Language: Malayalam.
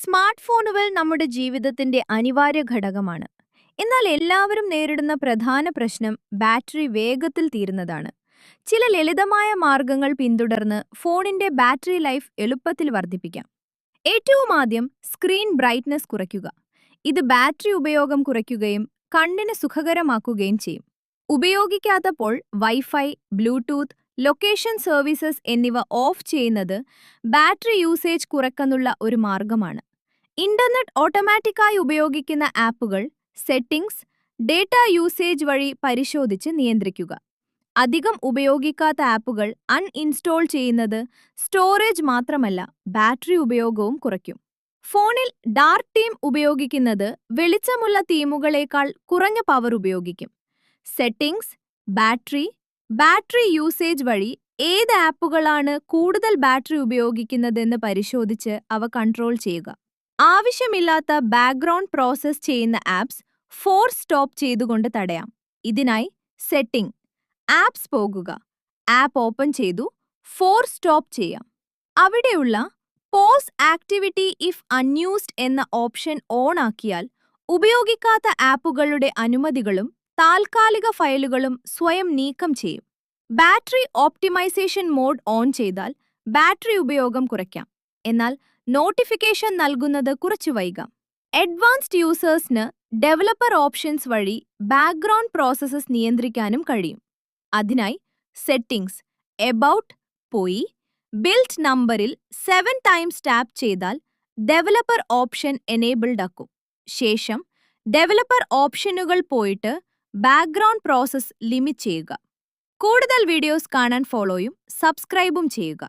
സ്മാർട്ട് ഫോണുകൾ നമ്മുടെ ജീവിതത്തിന്റെ അനിവാര്യ ഘടകമാണ്. എന്നാൽ എല്ലാവരും നേരിടുന്ന പ്രധാന പ്രശ്നം ബാറ്ററി വേഗത്തിൽ തീരുന്നതാണ്. ചില ലളിതമായ മാർഗങ്ങൾ പിന്തുടർന്ന് ഫോണിന്റെ ബാറ്ററി ലൈഫ് എളുപ്പത്തിൽ വർദ്ധിപ്പിക്കാം. ഏറ്റവും ആദ്യം സ്ക്രീൻ ബ്രൈറ്റ്നസ് കുറയ്ക്കുക. ഇത് ബാറ്ററി ഉപയോഗം കുറയ്ക്കുകയും കണ്ണിന് സുഖകരമാക്കുകയും ചെയ്യും. ഉപയോഗിക്കാത്തപ്പോൾ വൈഫൈ, ബ്ലൂടൂത്ത്, ലൊക്കേഷൻ സർവീസസ് എന്നിവ ഓഫ് ചെയ്യുന്നത് ബാറ്ററി യൂസേജ് കുറയ്ക്കാനുള്ള ഒരു മാർഗമാണ്. ഇന്റർനെറ്റ് ഓട്ടോമാറ്റിക്കായി ഉപയോഗിക്കുന്ന ആപ്പുകൾ, സെറ്റിംഗ്സ്, ഡേറ്റ യൂസേജ് വഴി പരിശോധിച്ച് നിയന്ത്രിക്കുക. അധികം ഉപയോഗിക്കാത്ത ആപ്പുകൾ അൺഇൻസ്റ്റോൾ ചെയ്യുന്നത് സ്റ്റോറേജ് മാത്രമല്ല, ബാറ്ററി ഉപയോഗവും കുറയ്ക്കും. ഫോണിൽ ഡാർക്ക് തീം ഉപയോഗിക്കുന്നത് വെളിച്ചമുള്ള തീമുകളേക്കാൾ കുറഞ്ഞ പവർ ഉപയോഗിക്കും. സെറ്റിംഗ്സ്, ബാറ്ററി യൂസേജ് വഴി ഏത് ആപ്പുകളാണ് കൂടുതൽ ബാറ്ററി ഉപയോഗിക്കുന്നതെന്ന് പരിശോധിച്ച് അവ കൺട്രോൾ ചെയ്യുക. ആവശ്യമില്ലാത്ത ബാക്ക്ഗ്രൗണ്ട് പ്രോസസ് ചെയ്യുന്ന ആപ്സ് ഫോർസ് സ്റ്റോപ്പ് ചെയ്തുകൊണ്ട് തടയാം. ഇതിനായി സെറ്റിംഗ്, ആപ്സ് പോകുക, ആപ്പ് ഓപ്പൺ ചെയ്തു ഫോർസ് സ്റ്റോപ്പ് ചെയ്യാം. അവിടെയുള്ള പോസ് ആക്ടിവിറ്റി ഇഫ് അൺയൂസ്ഡ് എന്ന ഓപ്ഷൻ ഓൺ ആക്കിയാൽ ഉപയോഗിക്കാത്ത ആപ്പുകളുടെ അനുമതികളും താൽക്കാലിക ഫയലുകളും സ്വയം നീക്കം ചെയ്യും. ബാറ്ററി ഓപ്റ്റിമൈസേഷൻ മോഡ് ഓൺ ചെയ്താൽ ബാറ്ററി ഉപയോഗം കുറയ്ക്കാം, എന്നാൽ നോട്ടിഫിക്കേഷൻ നൽകുന്നത് കുറച്ചു വൈകാം. അഡ്വാൻസ്ഡ് യൂസേഴ്സിന് ഡെവലപ്പർ ഓപ്ഷൻസ് വഴി ബാക്ക്ഗ്രൗണ്ട് പ്രോസസ്സസ് നിയന്ത്രിക്കാനും കഴിയും. അതിനായി സെറ്റിംഗ്സ്, എബൌട്ട് പോയി ബിൽഡ് നമ്പറിൽ 7 ടൈംസ് ടാപ്പ് ചെയ്താൽ ഡെവലപ്പർ ഓപ്ഷൻ എനേബിൾഡ് ആക്കും. ശേഷം ഡെവലപ്പർ ഓപ്ഷനുകൾ പോയിട്ട് ബാക്ക്ഗ്രൗണ്ട് പ്രോസസ്സ് ലിമിറ്റ് ചെയ്യുക. കൂടുതൽ വീഡിയോസ് കാണാൻ ഫോളോയും സബ്സ്ക്രൈബും ചെയ്യുക.